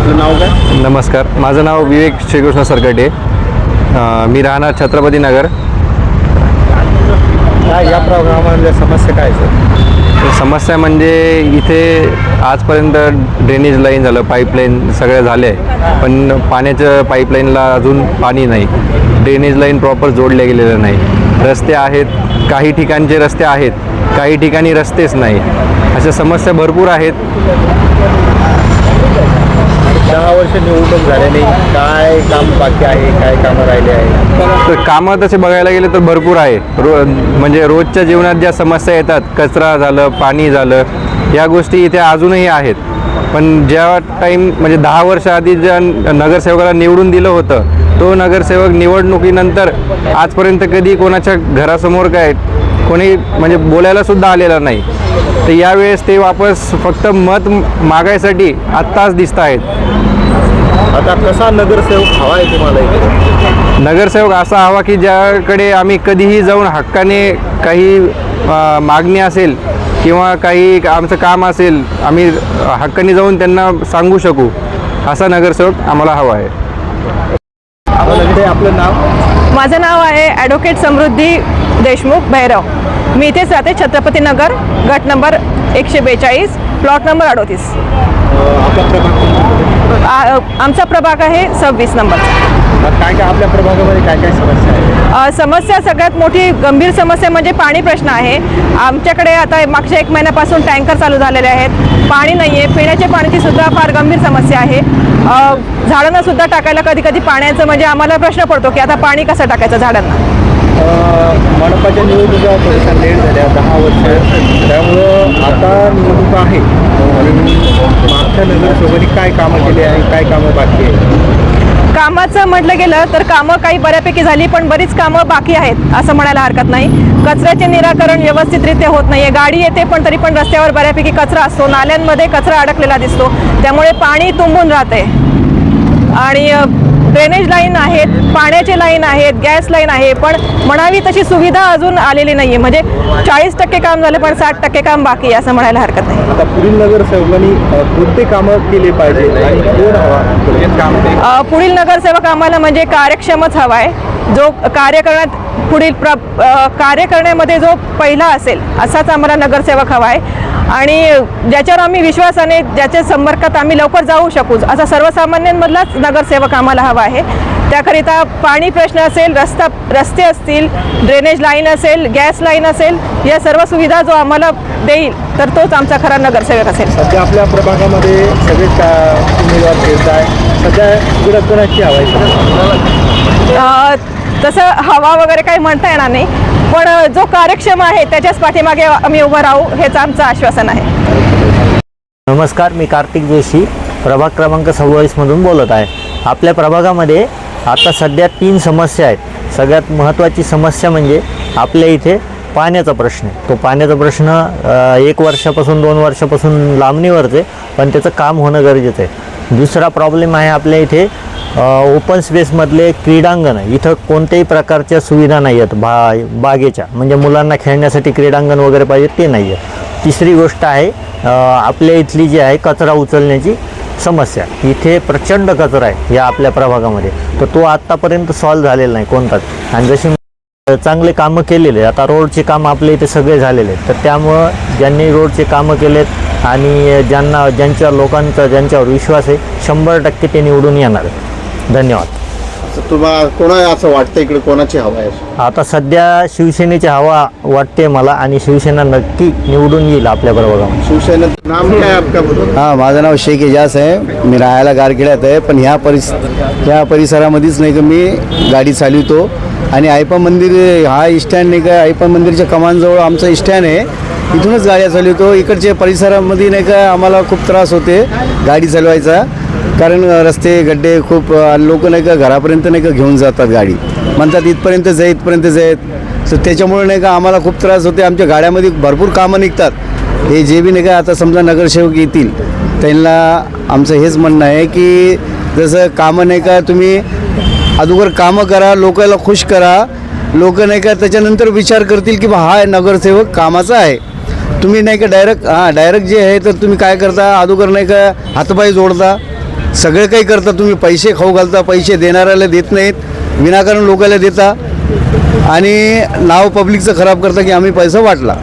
आपलं नाव काय? नमस्कार, माझं नाव विवेक श्रीकृष्ण सरकटे. मी राहणार छत्रपती नगर. या प्रभागामधल्या समस्या काय सर? समस्या म्हणजे इथे आजपर्यंत ड्रेनेज लाईन झालं, पाईपलाईन सगळं झाले आहे, पण पाण्याच्या पाईपलाईनला अजून पाणी नाही. ड्रेनेज लाईन प्रॉपर जोडले गेलेलं नाही. रस्ते आहेत, काही ठिकाणचे रस्ते आहेत, काही ठिकाणी रस्तेच नाही. अशा समस्या भरपूर आहेत. 10 वर्ष निवडणूक झाल्याने काय काम बाकी आहे, काय कामं राहिले आहे? तर कामं तसे बघायला गेले तर भरपूर आहे. म्हणजे रोजच्या जीवनात ज्या समस्या येतात, कचरा झालं, पाणी झालं, या गोष्टी इथे अजूनही आहेत. पण ज्या टाईम म्हणजे 10 वर्ष आधी ज्या नगरसेवकाला निवडून दिलं होतं, तो नगरसेवक निवडणुकीनंतर आजपर्यंत कधी कोणाच्या घरासमोर काय कोणी म्हणजे बोलायला सुद्धा आलेला नाही. तर यावेळेस ते वापस फक्त मत मागायसाठी आत्ताच दिसत आहेत. आता कसा नगरसेवक हवा आहे तुम्हाला इकडे? नगरसेवक असा हवा की ज्याकडे आम्ही कधीही जाऊन हक्काने काही मागणी असेल किंवा काही आमचं काम असेल, आम्ही हक्काने जाऊन त्यांना सांगू शकू, असा नगरसेवक आम्हाला हवा आहे. आपलं नाव? माझं नाव आहे ॲडव्होकेट समृद्धी देशमुख भैरव. मी इथेच राहते, छत्रपती नगर, गट नंबर 142, प्लॉट नंबर 38. आपला प्रभाग? आमचा प्रभाग आहे 26 नंबर. काय काय आपल्या प्रभागामध्ये काय काय समस्या आहे? समस्या सगळ्यात मोठी गंभीर समस्या म्हणजे पाणी प्रश्न आहे. आमच्याकडे आता मागच्या 1 महिन्यापासून टँकर चालू झालेले आहेत. पाणी नाही आहे. पिण्याच्या पाण्याची सुद्धा फार गंभीर समस्या आहे. झाडांना सुद्धा टाकायला कधी कधी पाण्याचं म्हणजे आम्हाला प्रश्न पडतो की आता पाणी कसं टाकायचं झाडांना. मनपाच्या निवडणुका थोड्याशा लेट झाल्या, 10 वर्ष. त्यामुळं आता निवडणुका आहे आणि मागच्या नगरसेवकांनी काय कामं केली आहे, काय कामं बाकी आहे? कामाचं म्हटलं गेलं तर कामं काही बऱ्यापैकी झाली, पण बरीच कामं बाकी आहेत असं म्हणायला हरकत नाही. कचऱ्याचे निराकरण व्यवस्थितरित्या होत नाही आहे. गाडी येते पण तरी पण रस्त्यावर बऱ्यापैकी कचरा असतो. नाल्यांमध्ये कचरा अडकलेला दिसतो, त्यामुळे पाणी तुंबून राहते. आणि ड्रेनेज लाईन आहेत, पाण्याचे लाईन आहेत, गॅस लाईन आहे, पण म्हणावी तशी सुविधा अजून आलेली नाही आहे. म्हणजे 40% काम झाले पण 60% काम बाकी आहे असं म्हणायला हरकत नाही. आता पुढील नगरसेवकांनी कोणते कामं केले पाहिजे आणि कोण हवा? पुढील नगरसेवक आम्हाला म्हणजे कार्यक्षमच हवा आहे, जो कार्य करण्यात कार्य करण्यामध्ये जो पहिला असेल असाच आम्हाला नगरसेवक हवा आहे. आणि ज्याच्यावर आम्ही विश्वासाने, ज्याच्या संपर्कात आम्ही लवकर जाऊ शकू, असा सर्वसामान्यांमधलाच नगरसेवक आम्हाला हवा आहे. त्याकरिता पाणी प्रश्न असेल, रस्ते असतील, ड्रेनेज लाईन असेल, गॅस लाईन असेल, या सर्व सुविधा जो आम्हाला देईल तर तोच आमचा खरा नगरसेवक असेल. सध्या आपल्या प्रभागामध्ये सगळे उमेदवार फिरत आहे. सध्या इकडे कोणाची हवा आहे? तसं हवा वगैरे काही म्हणता येणार नाही, पण जो कार्यक्षम आहे त्याच्याच पाठीमागे आम्ही उभं राहू हेच आमचं आश्वासन आहे. नमस्कार, मी कार्तिक जोशी प्रभाग क्रमांक 26मधून बोलत आहे. आपल्या प्रभागामध्ये आता सध्या 3 समस्या आहेत. सगळ्यात महत्त्वाची समस्या म्हणजे आपल्या इथे पाण्याचा प्रश्न आहे. तो पाण्याचा प्रश्न 1 वर्षापासून 2 वर्षापासून लांबणीवरच आहे, पण त्याचं काम होणं गरजेचं आहे. दुसरा प्रॉब्लेम आहे आपल्या इथे ओपन स्पेसमधले क्रीडांगण. इथं कोणत्याही प्रकारच्या सुविधा नाही आहेत बागेच्या, म्हणजे मुलांना खेळण्यासाठी क्रीडांगण वगैरे पाहिजे ते नाही आहे. तिसरी गोष्ट आहे आपल्या इथली जी आहे कचरा उचलण्याची समस्या. इथे प्रचंड कचरा आहे या आपल्या प्रभागामध्ये, तर तो आत्तापर्यंत सॉल्व झालेला नाही कोणताच. आणि जशी चांगले कामं केलेले, आता रोडचे कामं आपल्या इथे सगळे झालेले आहेत, तर त्यामुळं ज्यांनी रोडचे कामं केलेत आणि ज्यांच्या लोकांचा ज्यांच्यावर विश्वास आहे 100% ते निवडून येणार आहे. धन्यवाद. तुम्हाला कोणा असं वाटतं इकडे कोणाची हवा आहे? आता सध्या शिवसेनेची हवा वाटते मला, आणि शिवसेना नक्की निवडून येईल आपल्या प्रभागामध्ये. शिवसेनेचं नाम काय आपल्या? हां, माझं नाव शेख एजाज आहे. मी राहायला गारखेड्यात आहे, पण ह्या परिसरामध्येच नाही का मी गाडी चालवतो. आणि आयपा मंदिर हा स्टँड नाही का, आयपा मंदिरच्या कमानजवळ आमचं स्टँड आहे, इथूनच गाड्या चालवतो. इकडच्या परिसरामध्ये नाही का आम्हाला खूप त्रास होते गाडी चालवायचा, कारण रस्ते गड्डे खूप, लोक नाही का घरापर्यंत नाही का घेऊन जातात गाडी, म्हणतात इथपर्यंत जाईत. तर त्याच्यामुळे नाही का आम्हाला खूप त्रास होते. आमच्या गाड्यामध्ये भरपूर कामं निघतात. हे जे बी नाही का आता समजा नगरसेवक येतील त्यांना आमचं हेच म्हणणं आहे की जसं कामं नाही का तुम्ही अगोदर कामं करा, लोकांना खुश करा. लोक नाही का त्याच्यानंतर विचार करतील की हा नगरसेवक कामाचा आहे. तुम्ही नाही का डायरेक्ट जे आहे तर तुम्ही काय करता, अगोदर नाही का हातपाय जोडता, सगळं काही करता तुम्ही, पैसे खाऊ घालता, पैसे देणाऱ्याला देत नाहीत, विनाकारण लोकांना देता आणि नाव पब्लिकचं खराब करता की आम्ही पैसा वाटला.